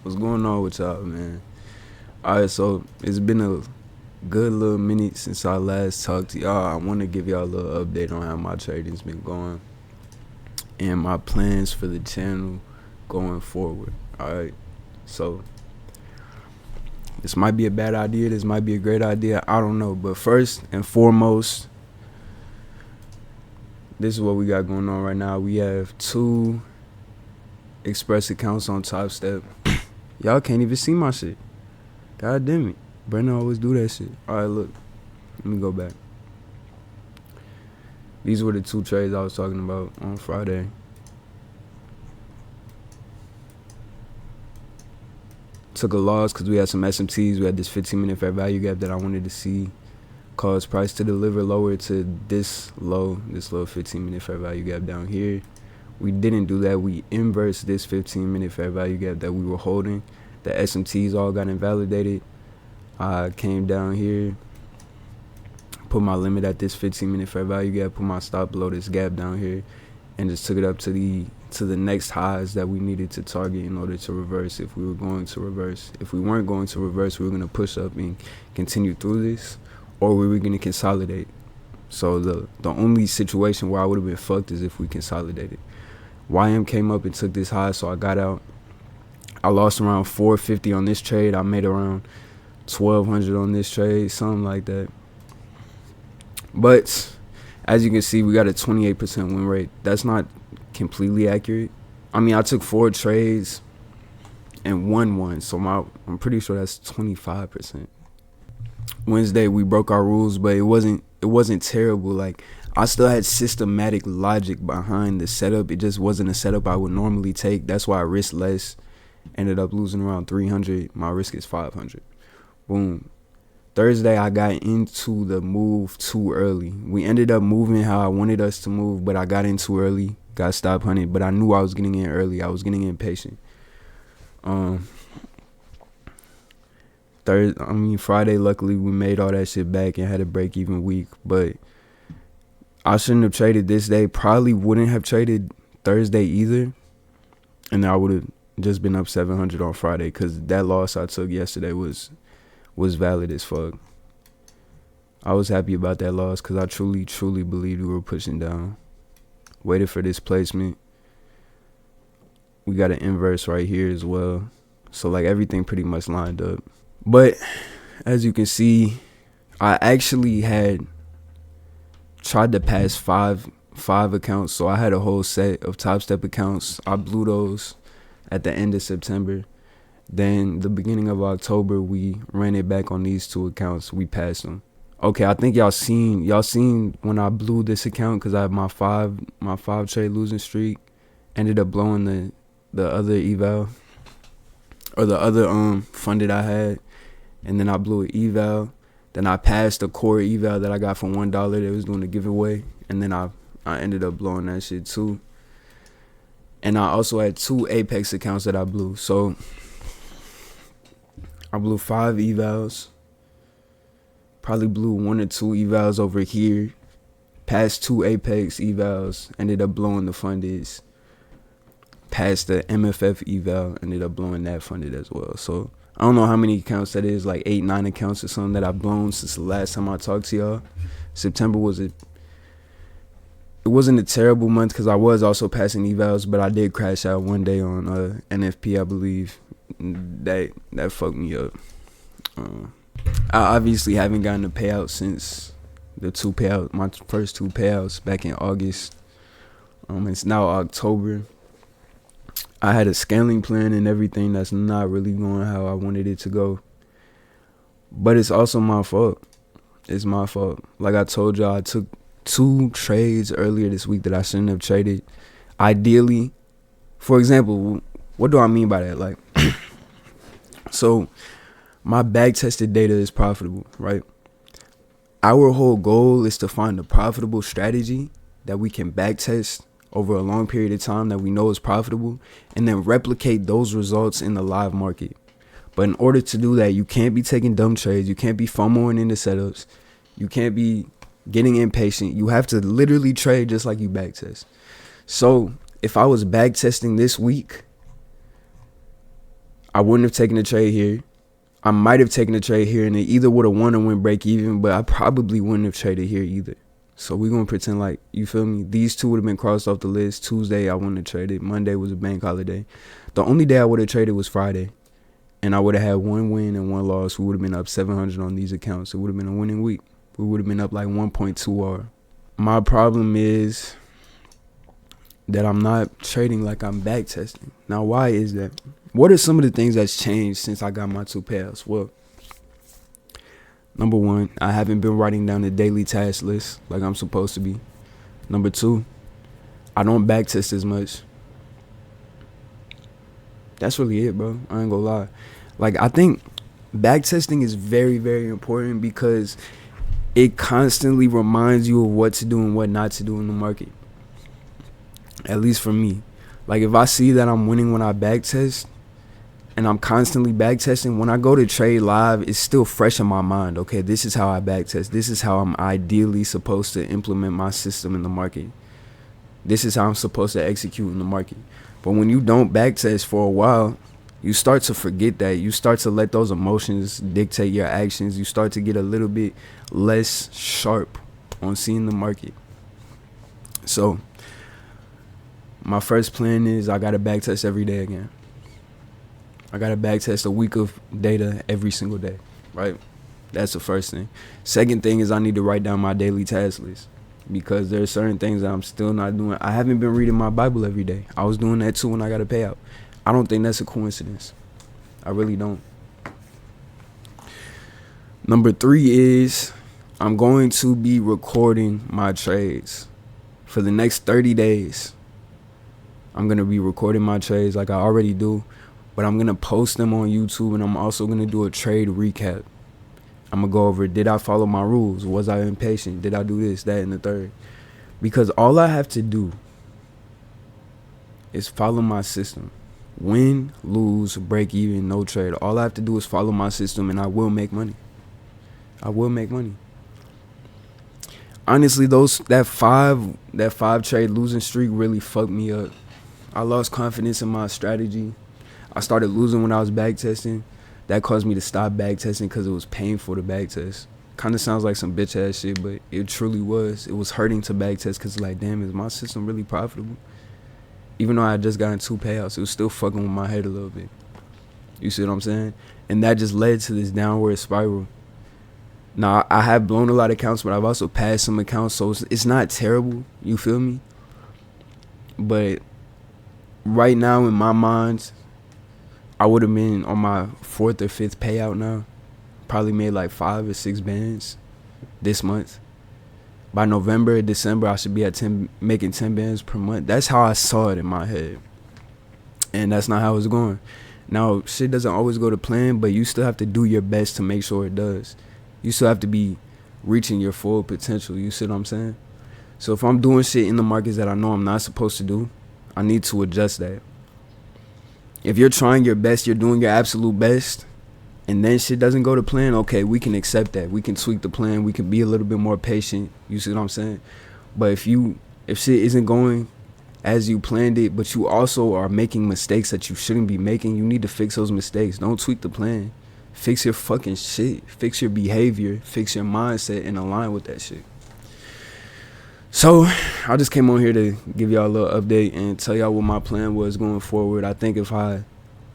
What's going on with y'all, man? Alright, so it's been a good little minute since I last talked to y'all. I want to give y'all a little update on how my trading's been going and my plans for the channel going forward. Alright, so this might be a bad idea, this might be a great idea, I don't know. But first and foremost, this is what we got going on right now. We have 2 Express accounts on Top Step. Y'all can't even see my shit. God damn it. Brandon always do that shit. Alright, look. Let me go back. These were the 2 trades I was talking about on Friday. Took a loss because we had some SMTs. We had this 15-minute fair value gap that I wanted to see cause price to deliver lower to this low, this little 15-minute fair value gap down here. We didn't do that. We inversed this 15-minute fair value gap that we were holding. The SMTs all got invalidated. I came down here, put my limit at this 15-minute fair value gap, put my stop below this gap down here, and just took it up to the next highs that we needed to target in order to reverse if we were going to reverse. If we weren't going to reverse, we were going to push up and continue through this, or we were going to consolidate. So the only situation where I would have been fucked is if we consolidated. YM came up and took this high, so I got out. I lost around 450 on this trade. I made around 1,200 on this trade, something like that. But as you can see, we got a 28% win rate. That's not completely accurate. I mean, I took 4 trades and won 1, so I'm pretty sure that's 25%. Wednesday we broke our rules, but it wasn't terrible. Like, I still had systematic logic behind the setup. It just wasn't a setup I would normally take. That's why I risked less. Ended up losing around 300. My risk is 500. Boom. Thursday, I got into the move too early. We ended up moving how I wanted us to move, but I got in too early. Got stop hunted, but I knew I was getting in early. I was getting impatient. Friday, luckily, we made all that shit back and had a break-even week, but I shouldn't have traded this day. Probably wouldn't have traded Thursday either, and I would have just been up 700 on Friday because that loss I took yesterday was valid as fuck. I was happy about that loss because I truly believed we were pushing down. Waited for this placement. We got an inverse right here as well. So, like, everything pretty much lined up. But as you can see, I actually had tried to pass five accounts. So I had a whole set of Top Step accounts. I blew those at the end of September. Then the beginning of October, we ran it back on these 2 accounts. We passed them. Okay, I think y'all seen when I blew this account because I had my five trade losing streak. Ended up blowing the other eval or the other fund that I had, and then I blew an eval. Then I passed the core eval that I got for $1 that was doing a giveaway, and then I ended up blowing that shit too. And I also had 2 Apex accounts that I blew. So I blew 5 evals. Probably blew 1 or 2 evals over here. Passed 2 Apex evals. Ended up blowing the fundeds. Passed the MFF eval. Ended up blowing that funded as well. So I don't know how many accounts that is. Like 8, 9 accounts or something that I've blown since the last time I talked to y'all. September it wasn't a terrible month because I was also passing evals, but I did crash out one day on NFP, I believe. That fucked me up. I obviously haven't gotten a payout since my first 2 payouts back in August. It's now October. I had a scaling plan and everything that's not really going how I wanted it to go. But it's also my fault. It's my fault. Like I told y'all, I took 2 trades earlier this week that I shouldn't have traded. Ideally, for example, what do I mean by that? Like, so my back tested data is profitable, right? Our whole goal is to find a profitable strategy that we can back test over a long period of time that we know is profitable, and then replicate those results in the live market. But in order to do that, you can't be taking dumb trades. You can't be FOMOing into setups. You can't be getting impatient. You have to literally trade just like you back test. So if I was back testing this week, I wouldn't have taken a trade here. I might have taken a trade here and it either would have won or went break even, but I probably wouldn't have traded here either. So we're going to pretend like, you feel me? These two would have been crossed off the list. Tuesday, I wouldn't have traded. Monday was a bank holiday. The only day I would have traded was Friday. And I would have had one win and one loss. We would have been up 700 on these accounts. It would have been a winning week. We would have been up like 1.2 R. My problem is that I'm not trading like I'm back testing. Now, why is that? What are some of the things that's changed since I got my 2 payouts? Well, number 1, I haven't been writing down the daily task list like I'm supposed to be. Number 2, I don't back test as much. That's really it, bro. I ain't gonna lie. Like, I think back testing is very, very important because it constantly reminds you of what to do and what not to do in the market. At least for me. Like, if I see that I'm winning when I back test and I'm constantly back testing, when I go to trade live, it's still fresh in my mind. Okay, this is how I back test. This is how I'm ideally supposed to implement my system in the market. This is how I'm supposed to execute in the market. But when you don't back test for a while, you start to forget that. You start to let those emotions dictate your actions. You start to get a little bit less sharp on seeing the market. So my first plan is I got to back test every day again. I got to back test a week of data every single day, right? That's the first thing. Second thing is I need to write down my daily task list because there are certain things that I'm still not doing. I haven't been reading my Bible every day. I was doing that too when I got a payout. I don't think that's a coincidence. I really don't. Number 3 is I'm going to be recording my trades for the next 30 days. I'm going to be recording my trades like I already do, but I'm going to post them on YouTube, and I'm also going to do a trade recap. I'm going to go over, did I follow my rules? Was I impatient? Did I do this, that, and the third? Because all I have to do is follow my system. Win, lose, break even, no trade. All I have to do is follow my system, and I will make money. I will make money. Honestly, that five trade losing streak really fucked me up. I lost confidence in my strategy. I started losing when I was back testing. That caused me to stop back testing because it was painful to back test. Kind of sounds like some bitch ass shit, but it truly was. It was hurting to back test because like, damn, is my system really profitable? Even though I had just gotten 2 payouts, it was still fucking with my head a little bit. You see what I'm saying? And that just led to this downward spiral. Now, I have blown a lot of accounts, but I've also passed some accounts, so it's not terrible. You feel me? But right now, in my mind, I would have been on my 4th or 5th payout now. Probably made like 5 or 6 bands this month. By November or December, I should be at making 10 bands per month. That's how I saw it in my head. And that's not how it's going. Now, shit doesn't always go to plan, but you still have to do your best to make sure it does. You still have to be reaching your full potential. You see what I'm saying? So if I'm doing shit in the markets that I know I'm not supposed to do, I need to adjust that. If you're trying your best, you're doing your absolute best, and then shit doesn't go to plan, okay, we can accept that. We can tweak the plan. We can be a little bit more patient. You see what I'm saying? But if shit isn't going as you planned it, but you also are making mistakes that you shouldn't be making, you need to fix those mistakes. Don't tweak the plan. Fix your fucking shit. Fix your behavior. Fix your mindset and align with that shit. So I just came on here to give y'all a little update and tell y'all what my plan was going forward. I think if I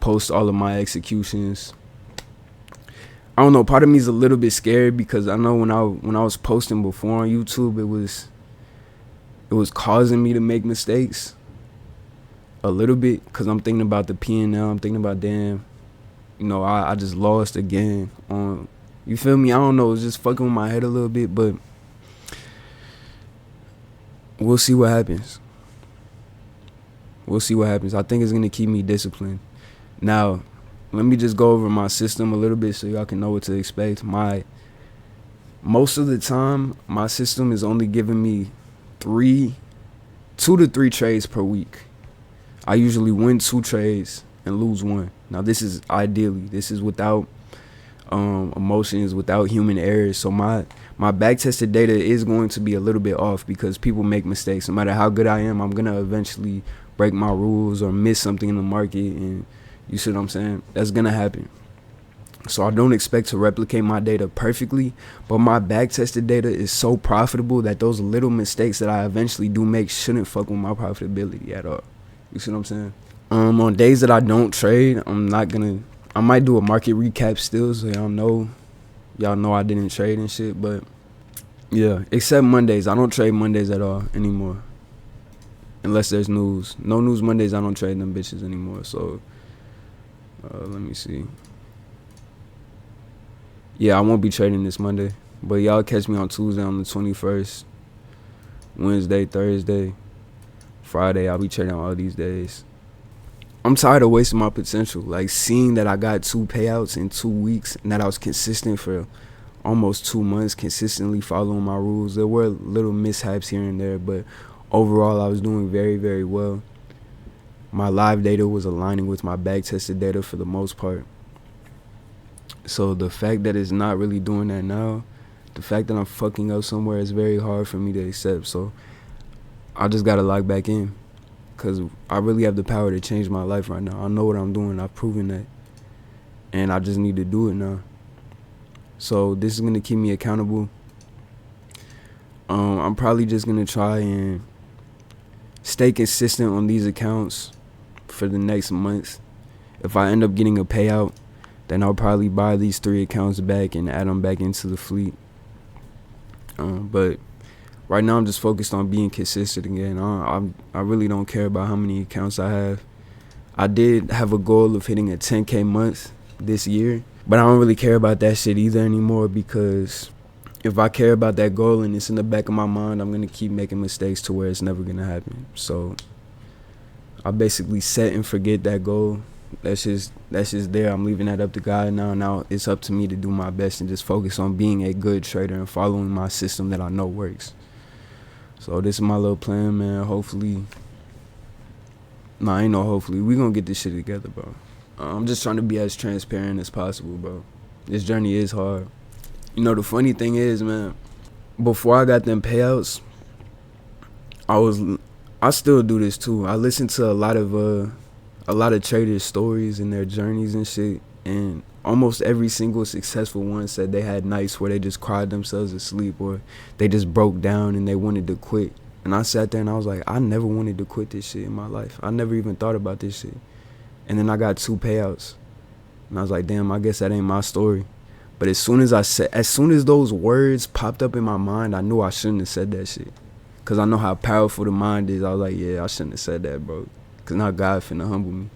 post all of my executions, I don't know, part of me is a little bit scared because I know when I was posting before on YouTube, it was causing me to make mistakes a little bit because I'm thinking about the P&L. I'm thinking about, damn, you know, I just lost again on, you feel me? I don't know, it's just fucking with my head a little bit, but we'll see what happens. We'll see what happens. I think it's going to keep me disciplined. Now, let me just go over my system a little bit so y'all can know what to expect. Most of the time, my system is only giving me 2 to 3 trades per week. I usually win 2 trades and lose 1. Now, this is ideally. This is without emotions, without human errors. So my back-tested data is going to be a little bit off because people make mistakes. No matter how good I am, I'm going to eventually break my rules or miss something in the market. And, You see what I'm saying? That's gonna happen. So I don't expect to replicate my data perfectly, but my back tested data is so profitable that those little mistakes that I eventually do make shouldn't fuck with my profitability at all. You see what I'm saying? On days that I don't trade, I might do a market recap still, so y'all know I didn't trade and shit. But yeah, except Mondays, I don't trade Mondays at all anymore, unless there's news. No news Mondays, I don't trade them bitches anymore. So let me see. Yeah, I won't be trading this Monday, but y'all catch me on Tuesday on the 21st, Wednesday, Thursday, Friday. I'll be trading all these days. I'm tired of wasting my potential. Like, seeing that I got 2 payouts in 2 weeks and that I was consistent for almost 2 months, consistently following my rules. There were little mishaps here and there, but overall I was doing very, very well. My live data was aligning with my back tested data for the most part. So the fact that it's not really doing that now, the fact that I'm fucking up somewhere is very hard for me to accept. So I just gotta lock back in, because I really have the power to change my life right now. I know what I'm doing. I've proven that. And I just need to do it now. So this is going to keep me accountable. I'm probably just going to try and stay consistent on these accounts for the next month. If I end up getting a payout, then I'll probably buy these 3 accounts back and add them back into the fleet. But right now I'm just focused on being consistent again. I really don't care about how many accounts I have. I did have a goal of hitting a 10K month this year, but I don't really care about that shit either anymore, because if I care about that goal and it's in the back of my mind, I'm gonna keep making mistakes to where it's never gonna happen. So I basically set and forget that goal. That's just there. I'm leaving that up to God now. Now it's up to me to do my best and just focus on being a good trader and following my system that I know works. So this is my little plan, man. Hopefully, ain't no hopefully. We gonna get this shit together, bro. I'm just trying to be as transparent as possible, bro. This journey is hard. You know, the funny thing is, man, before I got them payouts, I still do this too. I listen to a lot of traders' stories and their journeys and shit, and almost every single successful one said they had nights where they just cried themselves to sleep, or they just broke down and they wanted to quit. And I sat there and I was like, I never wanted to quit this shit in my life. I never even thought about this shit. And then I got 2 payouts, and I was like, damn, I guess that ain't my story. But as soon as those words popped up in my mind, I knew I shouldn't have said that shit, because I know how powerful the mind is. I was like, yeah, I shouldn't have said that, bro, because now God finna humble me.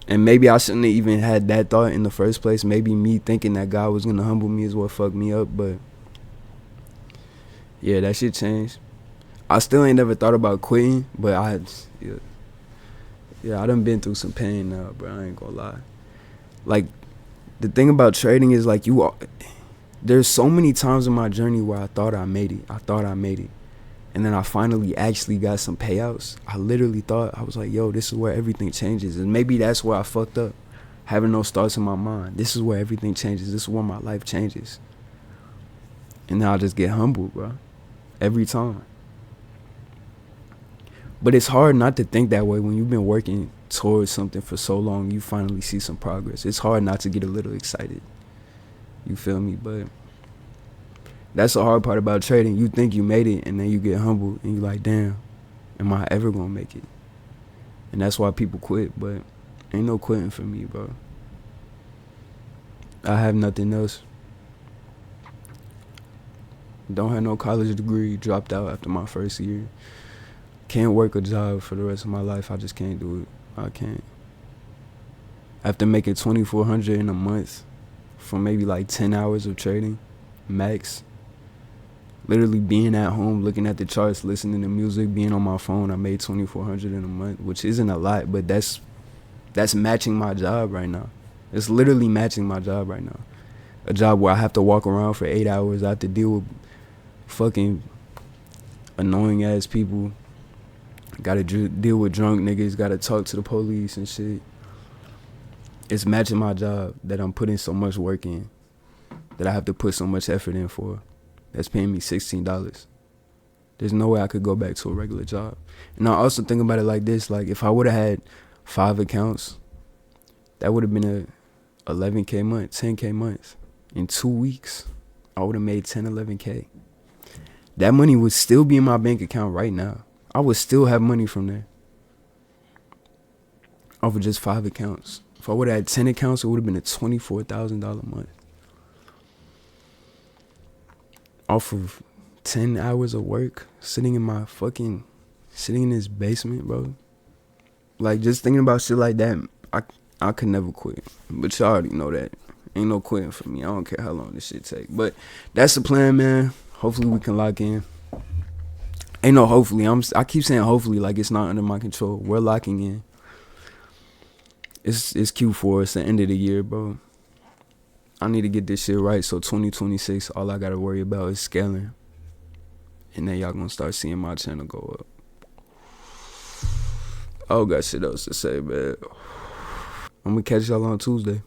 And maybe I shouldn't have even had that thought in the first place. Maybe me thinking that God was gonna humble me is what fucked me up. But yeah, that shit changed. I still ain't never thought about quitting, but I done been through some pain now, bro. I ain't gonna lie. Like, the thing about trading is, like, there's so many times in my journey where I thought I made it. And then I finally actually got some payouts. I literally thought, I was like, yo, this is where everything changes. And maybe that's where I fucked up, having those thoughts in my mind. This is where everything changes. This is where my life changes. And then I just get humbled, bro, every time. But it's hard not to think that way when you've been working towards something for so long. You finally see some progress. It's hard not to get a little excited. You feel me? But that's the hard part about trading. You think you made it, and then you get humbled, and you're like, damn, am I ever gonna make it? And that's why people quit. But ain't no quitting for me, bro. I have nothing else. Don't have no college degree. Dropped out after my first year. Can't work a job for the rest of my life. I just can't do it. I can't. After making $2,400 in a month from maybe like 10 hours of trading, max. Literally being at home, looking at the charts, listening to music, being on my phone, I made $2,400 in a month, which isn't a lot, but that's matching my job right now. It's literally matching my job right now. A job where I have to walk around for 8 hours. I have to deal with fucking annoying ass people. Gotta deal with drunk niggas. Gotta talk to the police and shit. It's matching my job that I'm putting so much work in, that I have to put so much effort in for. That's paying me $16. There's no way I could go back to a regular job. And I also think about it like this. Like, if I would have had 5 accounts, That would have been a 11K month, 10K months. In 2 weeks, I would have made 10, 11K. That money would still be in my bank account right now. I would still have money from there. Off of just 5 accounts. If I would have had 10 accounts, it would have been a $24,000 month. Off of 10 hours of work, sitting in this basement, bro. Like, just thinking about shit like that, I could never quit. But y'all already know that. Ain't no quitting for me. I don't care how long this shit take. But that's the plan, man. Hopefully we can lock in. Ain't no hopefully. I keep saying hopefully like it's not under my control. We're locking in. It's Q4. It's the end of the year, bro. I need to get this shit right. So 2026, all I gotta worry about is scaling. And then y'all gonna start seeing my channel go up. I don't got shit else to say, man. I'm gonna catch y'all on Tuesday.